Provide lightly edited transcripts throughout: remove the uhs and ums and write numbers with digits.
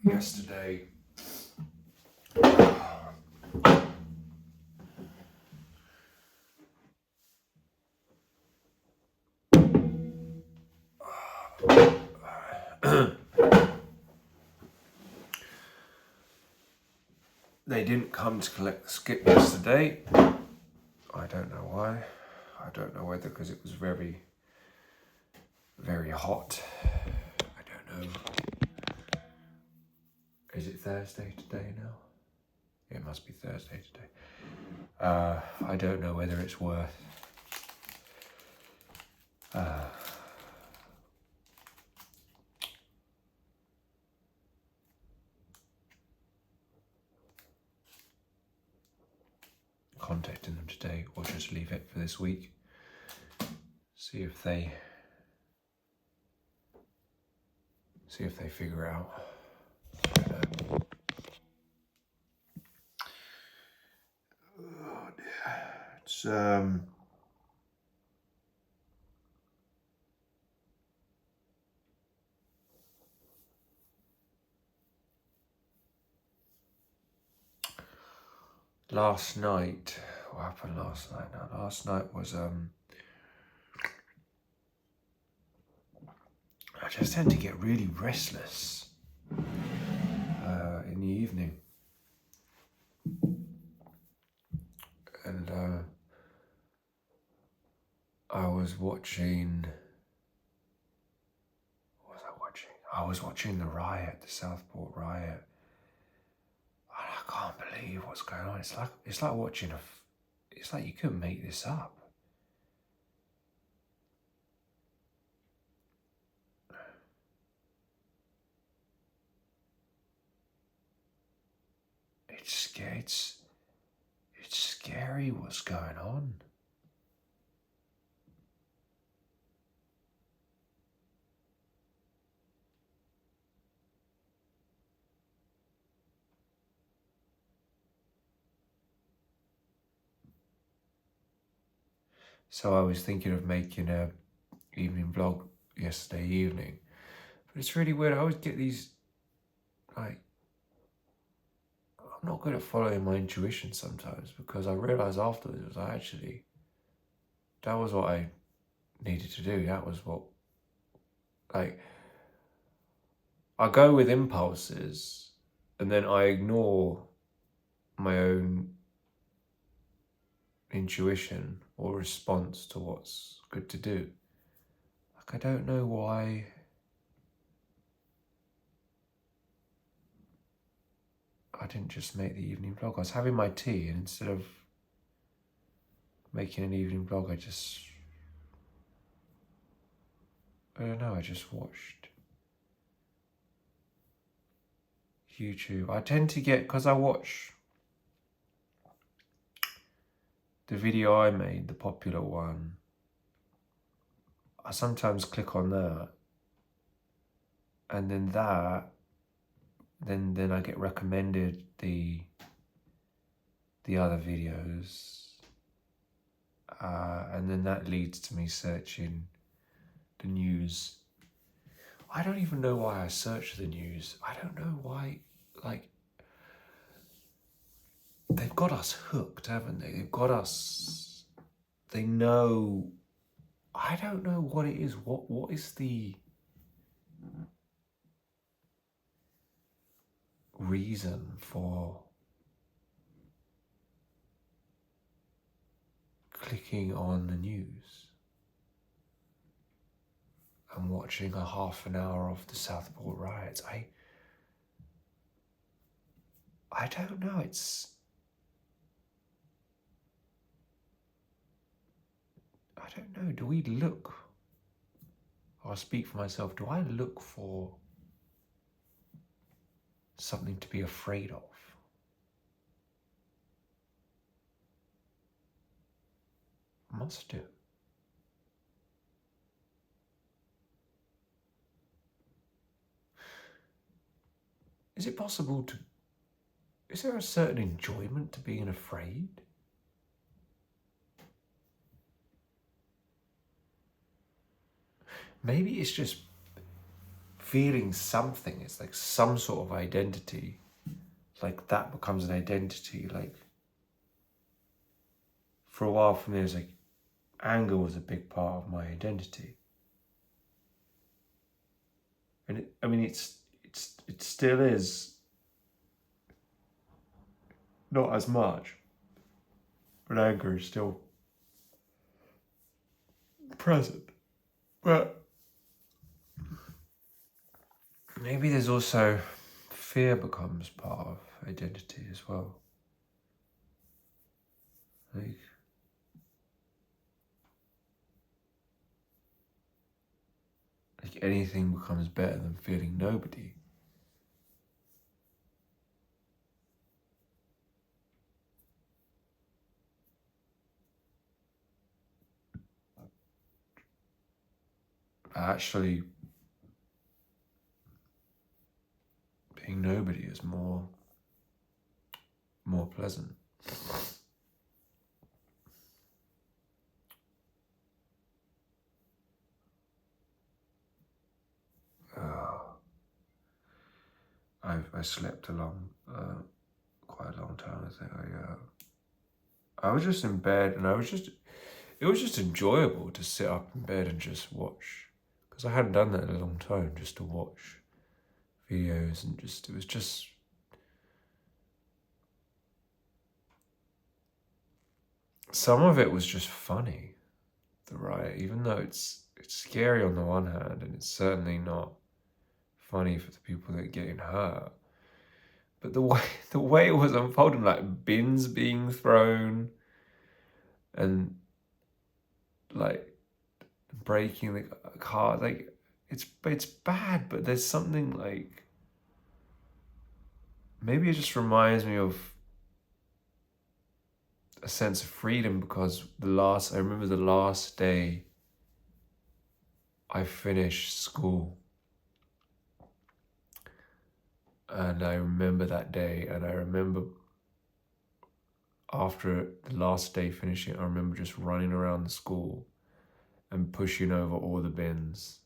yesterday. They didn't come to collect the skip yesterday. I don't know why. I don't know whether because it was very, very hot. I don't know. Is it Thursday today now? It must be Thursday today. I don't know whether it's worth contacting them today or just leave it for this week. See if they figure it out. I don't know. Oh dear. It's last night. What happened last night? Now, last night was I just tend to get really restless in the evening, and I was watching. What was I watching? I was watching the riot, the Southport riot. I can't believe what's going on. It's like watching it's like you couldn't make this up. It's scary what's going on. So I was thinking of making a evening vlog yesterday evening, but it's really weird. I always get these, like, I'm not good at following my intuition sometimes, because I realise afterwards that was what I needed to do. That was what, like, I go with impulses and then I ignore my own intuition or response to what's good to do. Like, I don't know why I didn't just make the evening vlog. I was having my tea, and instead of making an evening vlog, I don't know, I just watched YouTube. I tend to get, because I watch the video I made, the popular one, I sometimes click on that, and then then I get recommended the other videos, and then that leads to me searching the news. I don't even know why I search the news. I don't know why, like, they've got us hooked, haven't they? They've got us, they know, I don't know what it is. What is the reason for clicking on the news and watching a half an hour of the Southport riots? I don't know. I don't know. Do we look, I'll speak for myself, do I look for something to be afraid of? Must do. Is it possible to, is there a certain enjoyment to being afraid? Maybe it's just feeling something. It's like some sort of identity. Like that becomes an identity. Like for a while for me, it was like anger was a big part of my identity. And it still is, not as much, but anger is still present. But maybe there's also fear becomes part of identity as well. Like anything becomes better than feeling nobody. Actually, being nobody is more pleasant. I slept quite a long time. I think I was just in bed, and it was just enjoyable to sit up in bed and just watch, because I hadn't done that in a long time, just to watch videos, and it was just, some of it was just funny, the riot, even though it's scary on the one hand, and it's certainly not funny for the people that are getting hurt. But the way it was unfolding, like bins being thrown, and like breaking the car, like it's bad, but there's something like, maybe it just reminds me of a sense of freedom, because I remember the last day I finished school, and I remember that day, and I remember after the last day finishing, I remember just running around the school and pushing over all the bins,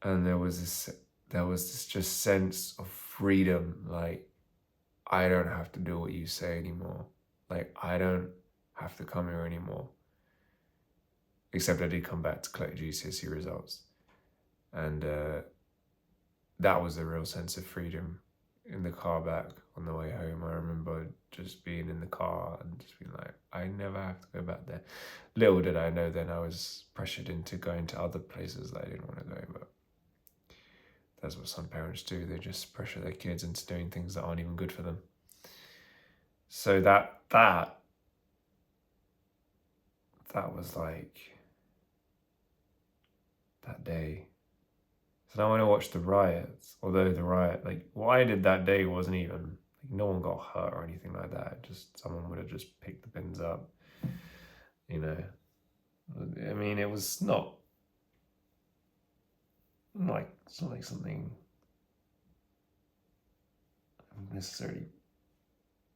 and there was this just sense of freedom, like I don't have to do what you say anymore. Like, I don't have to come here anymore. Except I did come back to collect GCSE results. And that was a real sense of freedom in the car back on the way home. I remember just being in the car and just being like, I never have to go back there. Little did I know then I was pressured into going to other places that I didn't want to go, but that's what some parents do. They just pressure their kids into doing things that aren't even good for them. So that was like that day. So now when I watch the riots, although the riot, like what I did that day wasn't even, like no one got hurt or anything like that. Just someone would have just picked the bins up, you know. I mean, it was not like, it's not like something I'm necessarily,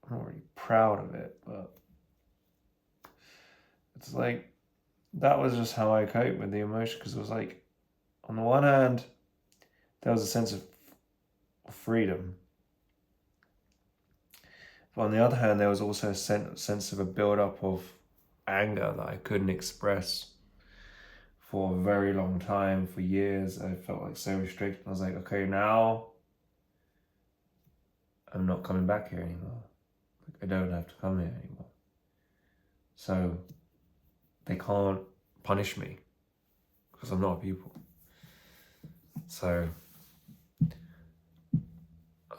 I'm not really proud of it, but it's like, that was just how I coped with the emotion, because it was like, on the one hand, there was a sense of freedom, but on the other hand, there was also a sense of a build-up of anger that I couldn't express for a very long time, for years. I felt like so restricted. I was like, okay, now I'm not coming back here anymore. Like, I don't have to come here anymore. So they can't punish me because I'm not a pupil. So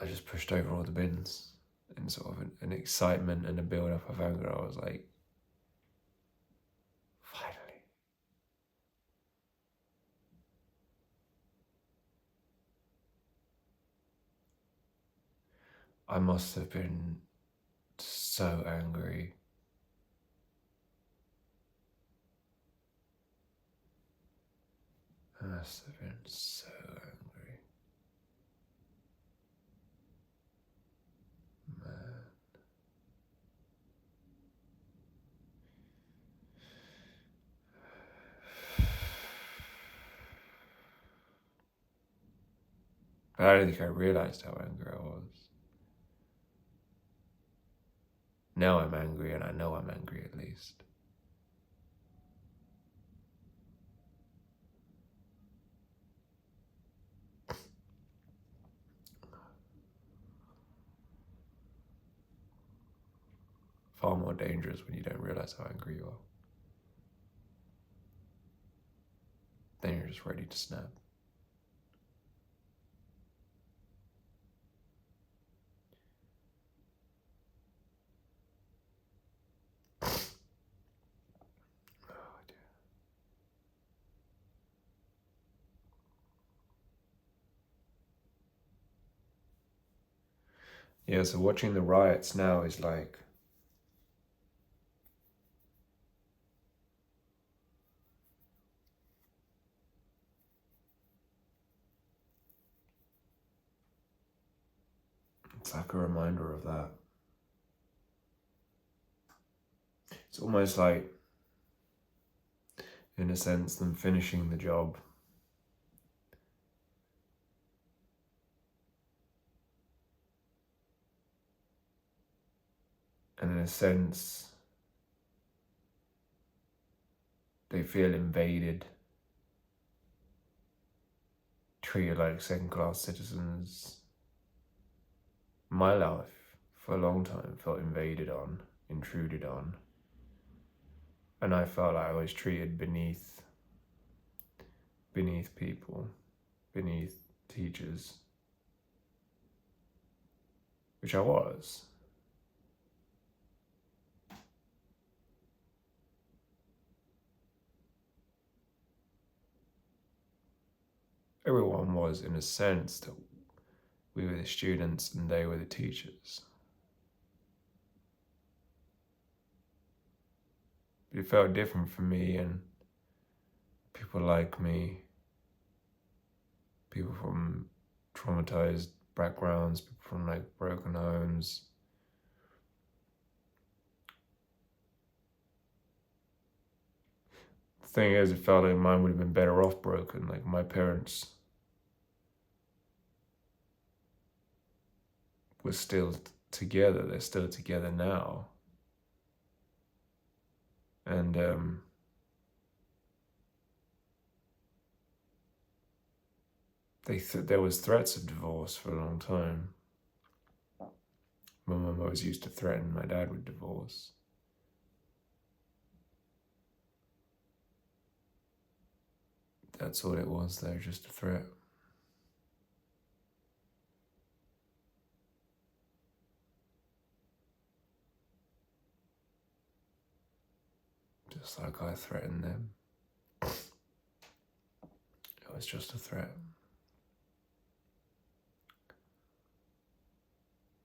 I just pushed over all the bins in sort of an excitement and a build-up of anger. I was like, finally. I must have been so angry. I must have been so angry. Man. But I don't think I realized how angry I was. Now I'm angry, and I know I'm angry at least. Far more dangerous when you don't realize how angry you are. Then you're just ready to snap. Oh, dear. Yeah, so watching the riots now is like, it's like a reminder of that. It's almost like, in a sense, them finishing the job. And in a sense, they feel invaded, treated like second-class citizens. My life, for a long time, felt invaded on, intruded on. And I felt like I was treated beneath people, beneath teachers, which I was. Everyone was, in a sense, that we were the students and they were the teachers. It felt different for me and people like me, people from traumatized backgrounds, people from like broken homes. The thing is, it felt like mine would have been better off broken. Like my parents were still together. They're still together now. And there was threats of divorce for a long time. My mum always used to threaten my dad with divorce. That's all it was though, just a threat. Just like I threatened them. It was just a threat.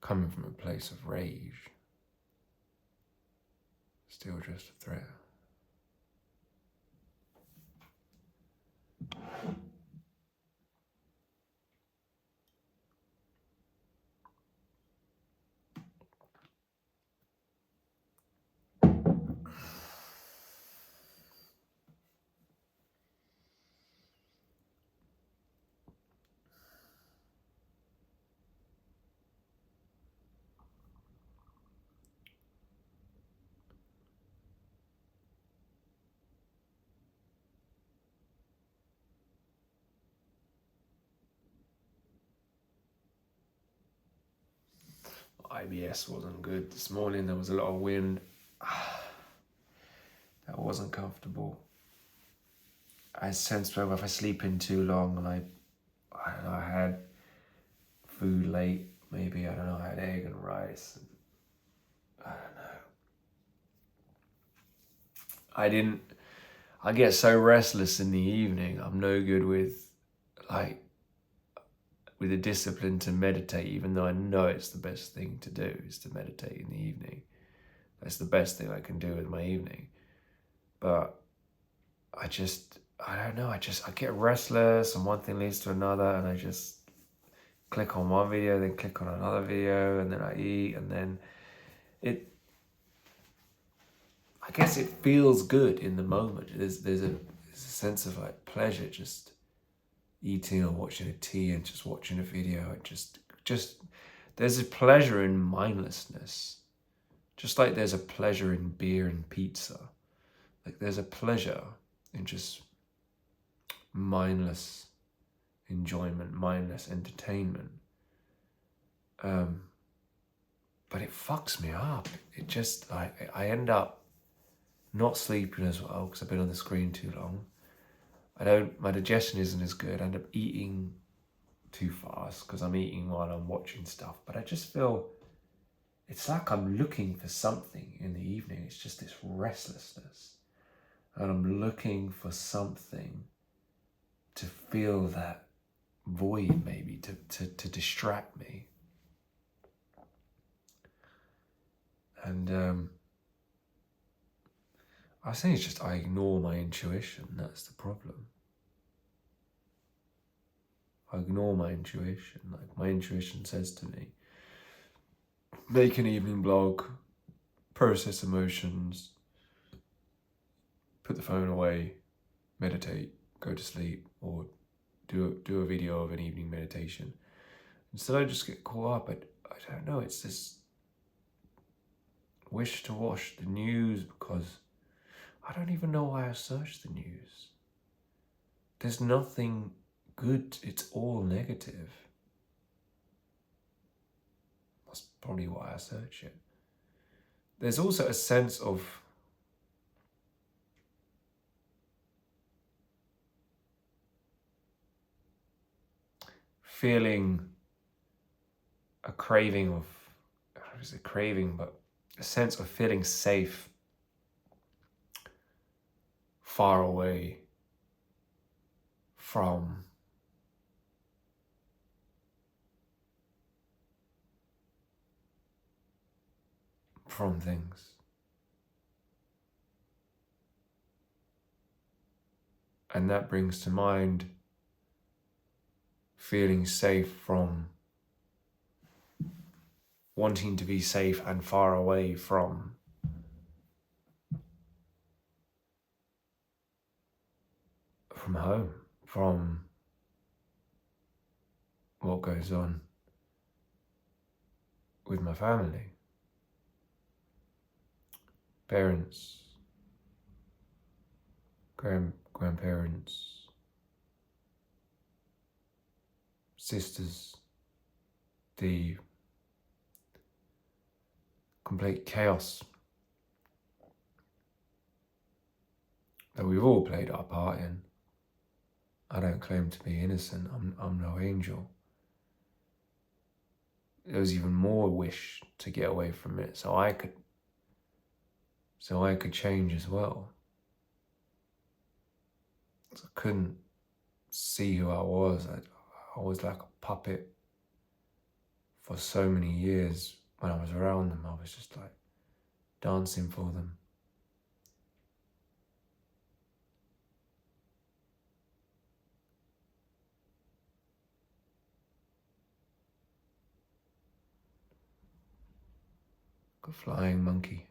Coming from a place of rage. Still just a threat. IBS wasn't good. This morning there was a lot of wind. That wasn't comfortable. I sensed whether if I sleep in too long and I don't know, I had food late, maybe, I don't know, I had egg and rice. I don't know. I get so restless in the evening. I'm no good with the discipline to meditate, even though I know it's the best thing to do is to meditate in the evening. That's the best thing I can do with my evening. But I don't know, I get restless and one thing leads to another and I just click on one video, then click on another video, and then I eat, and then I guess it feels good in the moment. There's a sense of like pleasure just eating or watching a tea and just watching a video. And just there's a pleasure in mindlessness. Just like there's a pleasure in beer and pizza. Like there's a pleasure in just mindless enjoyment, mindless entertainment. But it fucks me up. It just, I end up not sleeping as well because I've been on the screen too long. My digestion isn't as good. I end up eating too fast because I'm eating while I'm watching stuff. But I just feel, it's like I'm looking for something in the evening. It's just this restlessness. And I'm looking for something to fill that void, maybe, to distract me. And I think it's just I ignore my intuition. That's the problem. I ignore my intuition. Like my intuition says to me, make an evening blog, process emotions, put the phone away, meditate, go to sleep, or do a video of an evening meditation. Instead I just get caught up. I don't know, it's this wish to watch the news because I don't even know why I search the news. There's nothing good, it's all negative. That's probably why I search it. There's also a sense of feeling a craving of, I was a craving, but a sense of feeling safe, far away from things. And that brings to mind feeling safe from wanting to be safe and far away from home, from what goes on with my family, parents, grandparents, sisters, the complete chaos that we've all played our part in. I don't claim to be innocent. I'm no angel. There was even more wish to get away from it so I could change as well. So I couldn't see who I was. I was like a puppet for so many years. When I was around them, I was just like dancing for them. Like a flying monkey.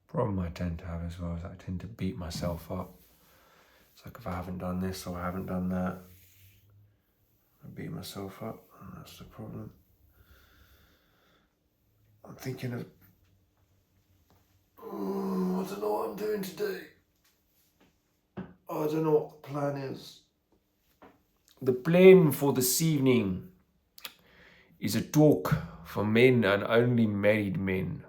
Problem I tend to have as well is I tend to beat myself up. It's like if I haven't done this or I haven't done that, I beat myself up, and that's the problem. I'm thinking of, I don't know what I'm doing today. I don't know what the plan is. The plan for this evening is a talk for men and only married men.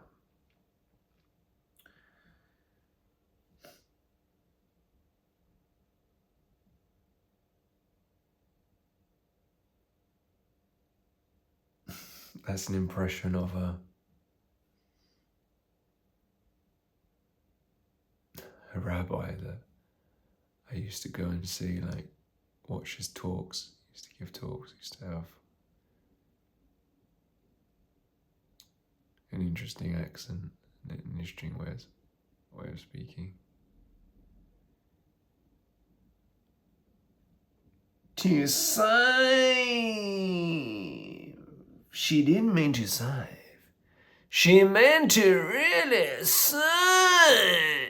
That's an impression of a rabbi that I used to go and see, like, watch his talks. He used to give talks. He used to have an interesting accent, an interesting way of speaking. To save. She didn't mean to save. She meant to really save.